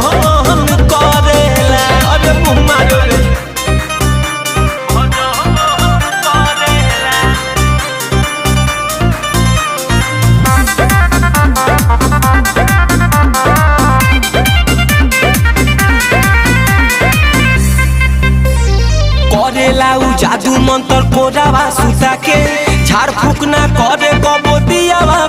भजन करेला। अरे मुँह मारो रे करेला उ जादू मंत्र कोरावा सुता के झाड़ फूक ना करे कबो दियावा